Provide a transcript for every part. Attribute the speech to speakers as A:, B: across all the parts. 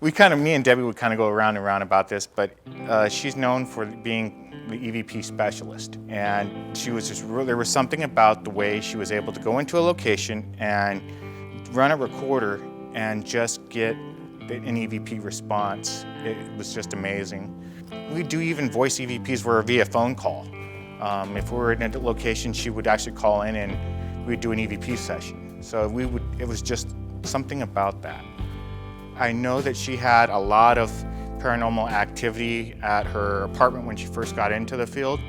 A: Me and Debbie would kind of go around and around about this, but she's known for being the EVP specialist. And she was just there was something about the way she was able to go into a location and run a recorder and just get an EVP response. It was just amazing. We do even voice EVPs via phone call. If we were in a location, she would actually call in and we'd do an EVP session. So it was just something about that. I know that she had a lot of paranormal activity at her apartment when she first got into the field.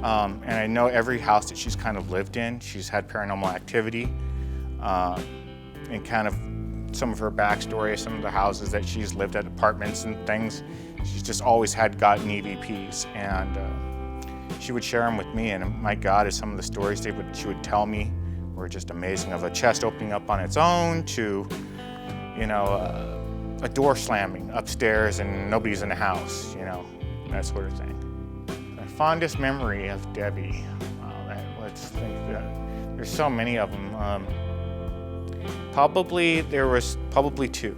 A: And I know every house that she's kind of lived in, she's had paranormal activity. And kind of some of her backstory, some of the houses that she's lived at, apartments and things, she's just always gotten EVPs. And she would share them with me, and my God, some of the stories she would tell me were just amazing, of a chest opening up on its own to, a door slamming upstairs and nobody's in the house, that sort of thing. My fondest memory of Debbie, let's think, there's so many of them. There was probably two.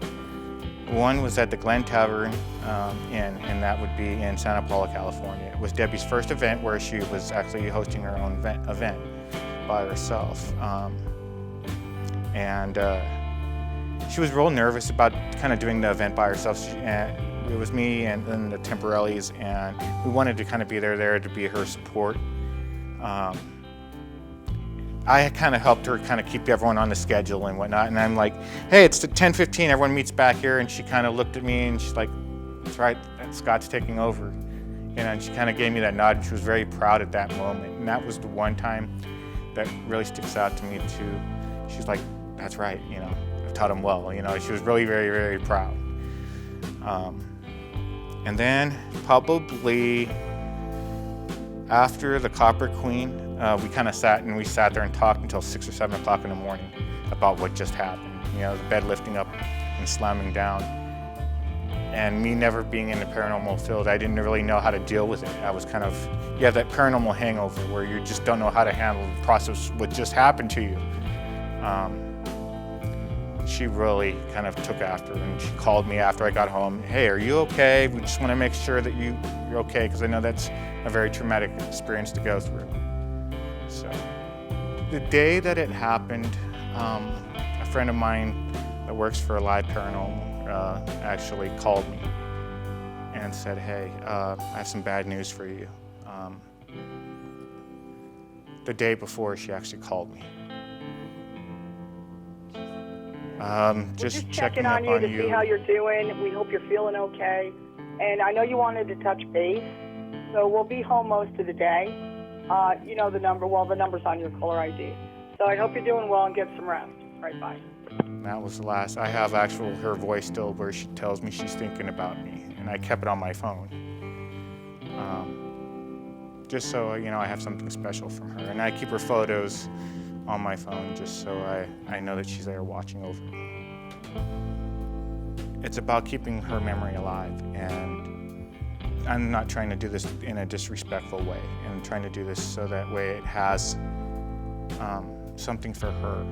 A: One was at the Glen Tavern Inn, and that would be in Santa Paula, California. It was Debbie's first event where she was actually hosting her own event by herself. She was real nervous about kind of doing the event by herself. It was me and then the Temporellis, and we wanted to kind of be there to be her support. I kind of helped her kind of keep everyone on the schedule and whatnot, and I'm like, hey, it's 10:15, everyone meets back here, and she kind of looked at me and she's like, that's right, Scott's taking over. And she kind of gave me that nod, and she was very proud at that moment. And that was the one time that really sticks out to me too. She's like, that's right, I've taught him well. She was really very, very proud. And then probably after the Copper Queen, we kind of sat there and talked until 6 or 7 o'clock in the morning about what just happened. The bed lifting up and slamming down. And me never being in the paranormal field, I didn't really know how to deal with it. I was kind of, you have that paranormal hangover where you just don't know how to handle the process, what just happened to you. She really kind of took after, and she called me after I got home. Hey, are you okay? We just want to make sure that you're okay, because I know that's a very traumatic experience to go through. So the day that it happened, a friend of mine that works for Live Paranormal actually called me and said, hey, I have some bad news for you. The day before, she actually called me.
B: Just checking on you to see how you're doing. We hope you're feeling okay. And I know you wanted to touch base, so we'll be home most of the day. The number, the number's on your caller ID. So I hope you're doing well and get some rest. Right, bye.
A: That was the last. I have her voice still where she tells me she's thinking about me, and I kept it on my phone. Just so, I have something special from her. And I keep her photos on my phone just so I know that she's there watching over me. It's about keeping her memory alive, and I'm not trying to do this in a disrespectful way. I'm trying to do this so that way it has something for her.